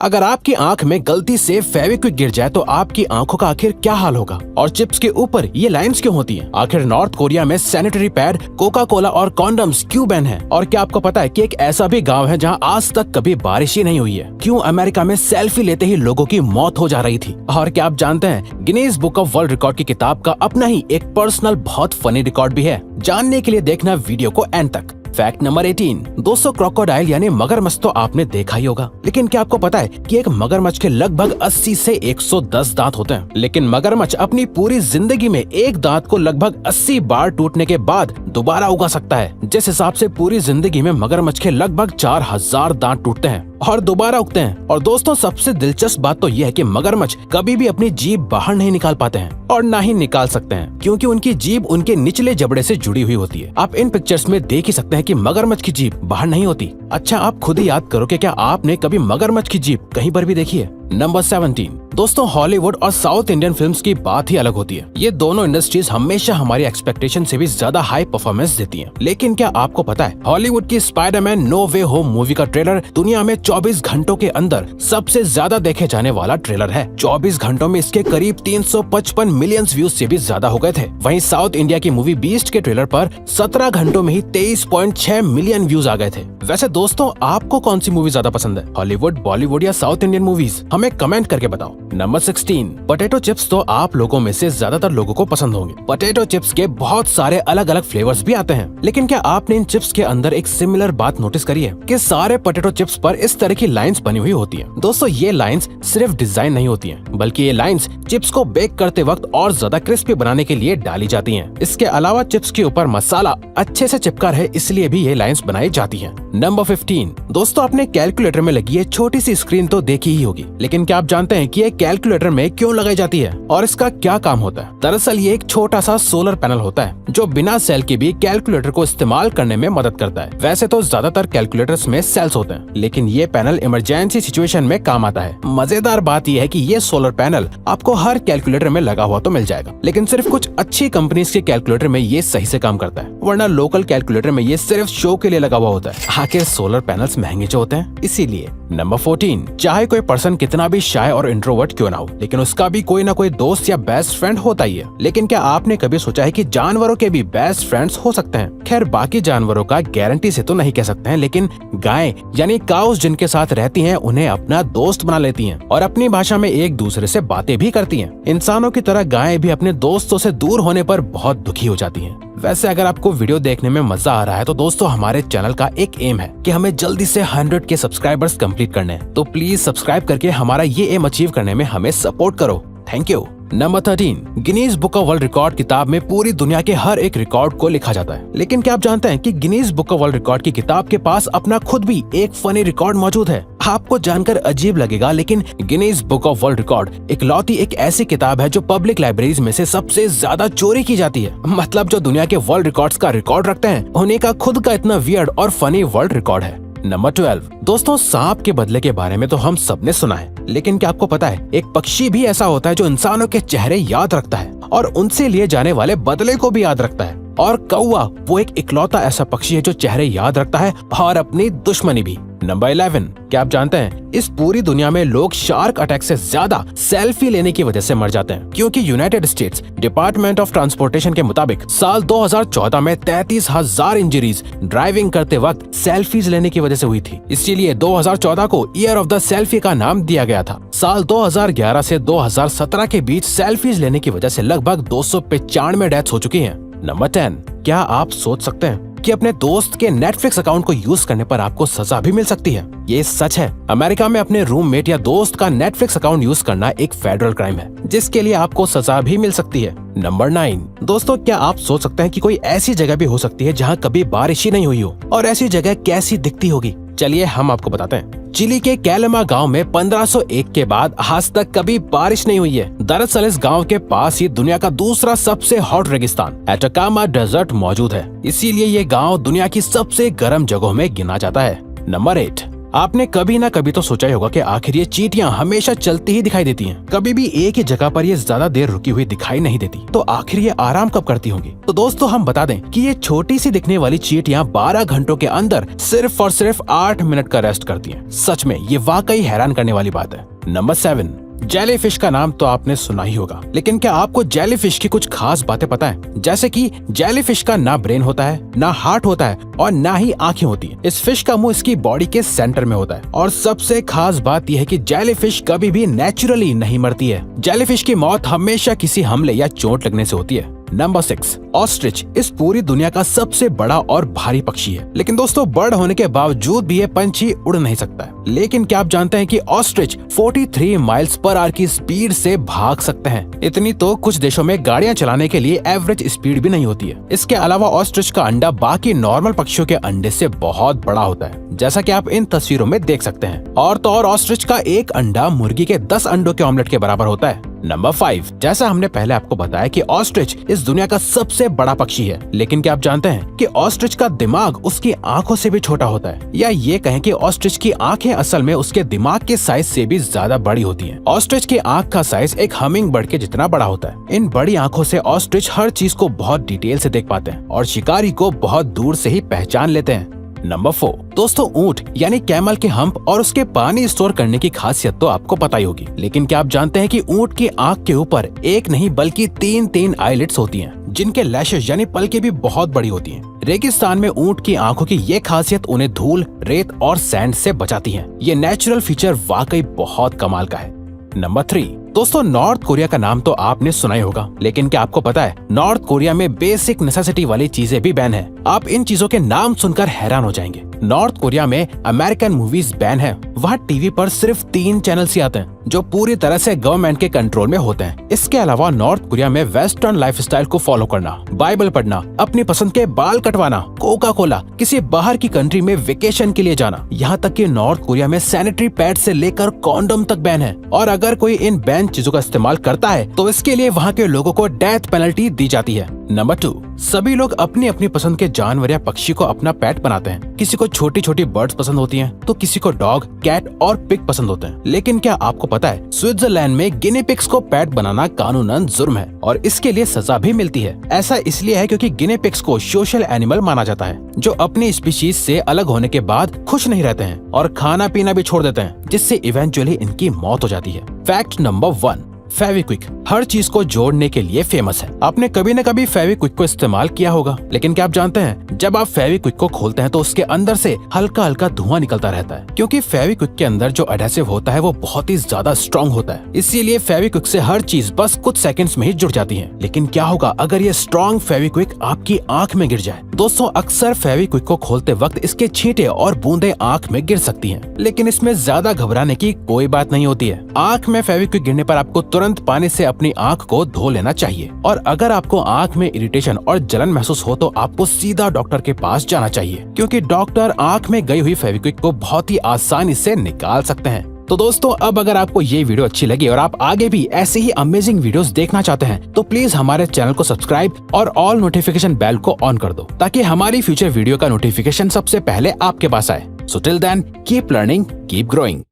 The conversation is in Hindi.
अगर आपकी आंख में गलती से फेविक्विक गिर जाए तो आपकी आंखों का आखिर क्या हाल होगा? और चिप्स के ऊपर ये लाइंस क्यों होती हैं? आखिर नॉर्थ कोरिया में सैनिटरी पैड, कोका कोला और कॉन्डम्स क्यों बैन है? और क्या आपको पता है कि एक ऐसा भी गांव है जहां आज तक कभी बारिश ही नहीं हुई है? क्यों अमेरिका में सेल्फी लेते ही लोगों की मौत हो जा रही थी? और क्या आप जानते हैं Guinness book of world record की किताब का अपना ही एक पर्सनल बहुत फनी रिकॉर्ड भी है? जानने के लिए देखना वीडियो को एंड तक। Fact number 18। दोस्तों, क्रोकोडाइल यानी मगरमच्छ तो आपने देखा ही होगा, लेकिन क्या आपको पता है कि एक मगरमच्छ के लगभग 80 से 110 दांत होते हैं? लेकिन मगरमच्छ अपनी पूरी जिंदगी में एक दांत को लगभग 80 बार टूटने के बाद दोबारा उगा सकता है। जिस हिसाब से पूरी जिंदगी में मगरमच्छ के लगभग 4000 दांत टूटते हैं और दोबारा उगते हैं। और दोस्तों, सबसे दिलचस्प बात तो यह है कि मगरमच्छ कभी भी अपनी जीभ बाहर नहीं निकाल पाते हैं और ना ही निकाल सकते हैं, क्योंकि उनकी जीभ उनके निचले जबड़े से जुड़ी हुई होती है। आप इन पिक्चर्स में देख ही सकते हैं कि मगरमच्छ की जीभ बाहर नहीं होती। अच्छा, आप खुद ही याद करो कि क्या आपने कभी मगरमच्छ की जीभ कहीं पर भी देखी है? नंबर 17। दोस्तों, हॉलीवुड और साउथ इंडियन फिल्म्स की बात ही अलग होती है। ये दोनों इंडस्ट्रीज हमेशा हमारी एक्सपेक्टेशन से भी ज्यादा हाई परफॉर्मेंस देती हैं। लेकिन क्या आपको पता है हॉलीवुड की स्पाइडरमैन नो वे होम मूवी का ट्रेलर दुनिया में 24 घंटों के अंदर सबसे ज्यादा देखे जाने वाला ट्रेलर है। 24 घंटों में इसके करीब 355 मिलियन व्यूज से भी ज्यादा हो गए थे। वहीं साउथ इंडिया की मूवी बीस्ट के ट्रेलर पर 17 घंटों में ही 23.6 मिलियन व्यूज आ गए थे। वैसे दोस्तों, आपको कौन सी मूवी ज्यादा पसंद है, हॉलीवुड, बॉलीवुड या साउथ इंडियन मूवीज? हमें कमेंट करके बताओ। नंबर 16। पोटैटो चिप्स तो आप लोगों में से ज्यादातर लोगों को पसंद होंगे। पोटैटो चिप्स के बहुत सारे अलग अलग फ्लेवर्स भी आते हैं, लेकिन क्या आपने इन चिप्स के अंदर एक सिमिलर बात नोटिस करी है कि सारे पोटैटो चिप्स पर इस तरह की लाइंस बनी हुई होती हैं? दोस्तों, ये लाइंस सिर्फ डिजाइन नहीं होती हैं, बल्कि ये लाइंस चिप्स को बेक करते वक्त और ज्यादा क्रिस्पी बनाने के लिए डाली जाती हैं। इसके अलावा चिप्स के ऊपर मसाला अच्छे से चिपका रहे इसलिए भी ये लाइंस बनाई जाती हैं। नंबर 15। दोस्तों, आपने कैलकुलेटर में लगी ये छोटी सी स्क्रीन तो देखी ही होगी, लेकिन क्या आप जानते हैं कि ये कैलकुलेटर में क्यों लगाई जाती है और इसका क्या काम होता है? दरअसल ये एक छोटा सा सोलर पैनल होता है जो बिना सेल के भी कैलकुलेटर को इस्तेमाल करने में मदद करता है। वैसे तो ज्यादातर कैलकुलेटर्स में सेल्स होते हैं, लेकिन ये पैनल इमरजेंसी सिचुएशन में काम आता है। मजेदार बात यह है कि ये सोलर पैनल आपको हर कैलकुलेटर में लगा हुआ तो मिल जाएगा, लेकिन सिर्फ कुछ अच्छी कंपनीज के कैलकुलेटर में ये सही से काम करता है, वरना लोकल कैलकुलेटर में ये सिर्फ शो के लिए लगा हुआ होता है। आखिर सोलर पैनल्स महंगे जो होते हैं, इसीलिए। नंबर 14। चाहे कोई पर्सन कितना भी शाय और इंट्रोवर्ट क्यों ना हो, लेकिन उसका भी कोई ना कोई दोस्त या बेस्ट फ्रेंड होता ही है। लेकिन क्या आपने कभी सोचा है कि जानवरों के भी बेस्ट फ्रेंड्स हो सकते हैं? खैर, बाकी जानवरों का गारंटी से तो नहीं कह सकते हैं, लेकिन गायें यानी काउस जिनके साथ रहती हैं उन्हें अपना दोस्त बना लेती हैं और अपनी भाषा में एक दूसरे से बातें भी करती हैं। इंसानों की तरह गायें भी अपने दोस्तों से दूर होने पर बहुत दुखी हो जाती हैं। वैसे अगर आपको वीडियो देखने में मजा आ रहा है तो दोस्तों, हमारे चैनल का एक एम है कि हमें जल्दी से 100 के सब्सक्राइबर्स कंप्लीट करने हैं, तो प्लीज सब्सक्राइब करके हमारा ये एम अचीव करने में हमें सपोर्ट करो। Thank you. Number 13। Guinness book of world record किताब में पूरी दुनिया के हर एक रिकॉर्ड को लिखा जाता है, लेकिन क्या आप जानते हैं कि Guinness book of world record की किताब के पास अपना खुद भी एक फनी रिकॉर्ड मौजूद है? आपको जानकर अजीब लगेगा, लेकिन Guinness book of world record इकलौती एक ऐसी किताब है जो पब्लिक लाइब्रेरीज में से सबसे ज्यादा चोरी की जाती है। मतलब जो दुनिया के वर्ल्ड रिकॉर्ड्स का रिकॉर्ड रखते हैं, उन्हीं का खुद का इतना वियर्ड और फनी वर्ल्ड रिकॉर्ड है। नंबर 12। दोस्तों, सांप के बदले के बारे में तो हम सबने सुना है, लेकिन क्या आपको पता है एक पक्षी भी ऐसा होता है जो इंसानों के चेहरे याद रखता है और उनसे लिए जाने वाले बदले को भी याद रखता है? और कौवा वो एक इकलौता ऐसा पक्षी है जो चेहरे याद रखता है और अपनी दुश्मनी भी। नंबर 11। क्या आप जानते हैं इस पूरी दुनिया में लोग शार्क अटैक से ज्यादा सेल्फी लेने की वजह से मर जाते हैं, क्योंकि United states department of transportation के मुताबिक साल 2014 में 33,000 इंजरीज ड्राइविंग करते वक्त सेल्फीज लेने की वजह से हुई थी। इसीलिए 2014 को ईयर ऑफ द सेल्फी का नाम दिया गया था। साल 2011 से 2017 के बीच सेल्फीज लेने की वजह से लगभग 295 डेथ्स हो चुकी हैं। नंबर 10। क्या आप सोच सकते हैं कि अपने दोस्त के नेटफ्लिक्स अकाउंट को यूज करने पर आपको सजा भी मिल सकती है? ये सच है। अमेरिका में अपने रूममेट या दोस्त का नेटफ्लिक्स अकाउंट यूज करना एक फेडरल क्राइम है, जिसके लिए आपको सजा भी मिल सकती है। नंबर 9। दोस्तों, क्या आप सोच सकते हैं कि कोई ऐसी जगह भी हो सकती है जहाँ कभी बारिश ही नहीं हुई हो, और ऐसी जगह कैसी दिखती होगी? चलिए हम आपको बताते हैं। चिली के कैलेमा गांव में 1501 के बाद आज तक कभी बारिश नहीं हुई है। दरअसल इस गांव के पास ही दुनिया का दूसरा सबसे हॉट रेगिस्तान एटाकामा डेजर्ट मौजूद है, इसीलिए ये गांव दुनिया की सबसे गर्म जगहों में गिना जाता है। नंबर 8। आपने कभी ना कभी तो सोचा ही होगा कि आखिर ये चींटियां हमेशा चलती ही दिखाई देती हैं, कभी भी एक ही जगह पर ये ज्यादा देर रुकी हुई दिखाई नहीं देती, तो आखिर ये आराम कब करती होंगी? तो दोस्तों हम बता दें कि ये छोटी सी दिखने वाली चींटियां 12 घंटों के अंदर सिर्फ और सिर्फ 8 मिनट का रेस्ट करती हैं। सच में ये वाकई हैरान करने वाली बात है। नंबर 7, जेलीफिश का नाम तो आपने सुना ही होगा, लेकिन क्या आपको जेलीफिश की कुछ खास बातें पता है? जैसे कि जेलीफिश का ना ब्रेन होता है, ना हार्ट होता है और ना ही आंखें होती हैं। इस फिश का मुंह इसकी बॉडी के सेंटर में होता है और सबसे खास बात यह है कि जेलीफिश कभी भी नेचुरली नहीं मरती है। जेलीफिश की मौत हमेशा किसी हमले या चोट लगने से होती है। नंबर 6, ऑस्ट्रिच इस पूरी दुनिया का सबसे बड़ा और भारी पक्षी है, लेकिन दोस्तों बर्ड होने के बावजूद भी ये पंछी उड़ नहीं सकता है। लेकिन क्या आप जानते हैं कि ऑस्ट्रिच 43 माइल्स पर आवर की स्पीड से भाग सकते हैं? इतनी तो कुछ देशों में गाड़ियां चलाने के लिए एवरेज स्पीड भी नहीं होती है। इसके अलावा ऑस्ट्रिच का अंडा बाकी नॉर्मल पक्षियों के अंडे से बहुत बड़ा होता है, जैसा कि आप इन तस्वीरों में देख सकते हैं। और तो और ऑस्ट्रिच का एक अंडा मुर्गी के 10 अंडों के ऑमलेट के बराबर होता है। नंबर 5, जैसा हमने पहले आपको बताया कि ऑस्ट्रिच इस दुनिया का सबसे बड़ा पक्षी है, लेकिन क्या आप जानते हैं कि ऑस्ट्रिच का दिमाग उसकी आंखों से भी छोटा होता है, या ये कहें कि ऑस्ट्रिच की आंखें असल में उसके दिमाग के साइज से भी ज्यादा बड़ी होती हैं। ऑस्ट्रिच की आंख का साइज एक हमिंग बर्ड के जितना बड़ा होता है। इन बड़ी आंखों से ऑस्ट्रिच हर चीज को बहुत डिटेल से देख पाते हैं और शिकारी को बहुत दूर से ही पहचान लेते हैं। नंबर 4, दोस्तों ऊंट यानी कैमल के हम्प और उसके पानी स्टोर करने की खासियत तो आपको पता ही होगी, लेकिन क्या आप जानते हैं कि ऊंट की आंख के ऊपर एक नहीं बल्कि 3 आईलिड्स होती हैं, जिनके लैशेस यानी पलकें भी बहुत बड़ी होती हैं। रेगिस्तान में ऊंट की आंखों की ये खासियत उन्हें धूल, रेत और सैंड से बचाती है। ये नेचुरल फीचर वाकई बहुत कमाल का है। नंबर 3, दोस्तों नॉर्थ कोरिया का नाम तो आपने सुना ही होगा, लेकिन क्या आपको पता है नॉर्थ कोरिया में बेसिक नेसेसिटी वाली चीजें भी बैन है। आप इन चीजों के नाम सुनकर हैरान हो जाएंगे। नॉर्थ कोरिया में अमेरिकन मूवीज बैन है। वहाँ टीवी पर सिर्फ 3 चैनल्स ही आते हैं जो पूरी तरह से गवर्नमेंट के कंट्रोल में होते हैं। इसके अलावा नॉर्थ कोरिया में वेस्टर्न लाइफस्टाइल को फॉलो करना, बाइबल पढ़ना, अपनी पसंद के बाल कटवाना, कोका कोला, किसी बाहर की कंट्री में वेकेशन के लिए जाना, यहाँ तक कि नॉर्थ कोरिया में सैनिटरी पैड से लेकर कॉन्डोम तक बैन है। और अगर कोई इन बैन चीजों का इस्तेमाल करता है तो इसके लिए वहाँ के लोगों को डेथ पेनल्टी दी जाती है। नंबर 2, सभी लोग अपनी अपनी पसंद के जानवर या पक्षी को अपना पेट बनाते हैं। किसी को छोटी छोटी बर्ड्स पसंद होती हैं, तो किसी को डॉग, कैट और पिग पसंद होते हैं। लेकिन क्या आपको पता है स्विट्जरलैंड में गिनी पिग्स को पेट बनाना कानूनन जुर्म है और इसके लिए सजा भी मिलती है। ऐसा इसलिए है क्योंकि गिनी पिग्स को सोशल एनिमल माना जाता है, जो अपनी स्पीशीज से अलग होने के बाद खुश नहीं रहते हैं और खाना पीना भी छोड़ देते हैं, जिससे इवेंचुअली इनकी मौत हो जाती है। फैक्ट नंबर 1, फेविक्विक हर चीज को जोड़ने के लिए फेमस है। आपने कभी न कभी फेविक्विक को इस्तेमाल किया होगा, लेकिन क्या आप जानते हैं जब आप फेविक्विक को खोलते हैं तो उसके अंदर से हल्का हल्का धुआं निकलता रहता है, क्योंकि फेविक्विक के अंदर जो एडहेसिव होता है वो बहुत ही ज्यादा स्ट्रॉन्ग होता है। इसीलिए फेविक्विक से हर चीज बस कुछ सेकंड्स में ही जुड़ जाती है। लेकिन क्या होगा अगर ये स्ट्रॉन्ग फेविक्विक आपकी आंख में गिर जाए? दोस्तों अक्सर फेविक्विक को खोलते वक्त इसके छींटे और बूंदे आंख में गिर सकती हैं, लेकिन इसमें ज्यादा घबराने की कोई बात नहीं होती है। आंख में फेविक्विक गिरने पर आपको तुरंत पानी से अपनी आंख को धो लेना चाहिए और अगर आपको आंख में इरिटेशन और जलन महसूस हो तो आपको सीधा डॉक्टर के पास जाना चाहिए, क्योंकि डॉक्टर आंख में गई हुई फेविक्विक को बहुत ही आसानी से निकाल सकते हैं। तो दोस्तों अब अगर आपको ये वीडियो अच्छी लगी और आप आगे भी ऐसे ही अमेजिंग वीडियोस देखना चाहते हैं तो प्लीज हमारे चैनल को सब्सक्राइब और ऑल नोटिफिकेशन बेल को ऑन कर दो, ताकि हमारी फ्यूचर वीडियो का नोटिफिकेशन सबसे पहले आपके पास आए। So till then keep learning, keep growing.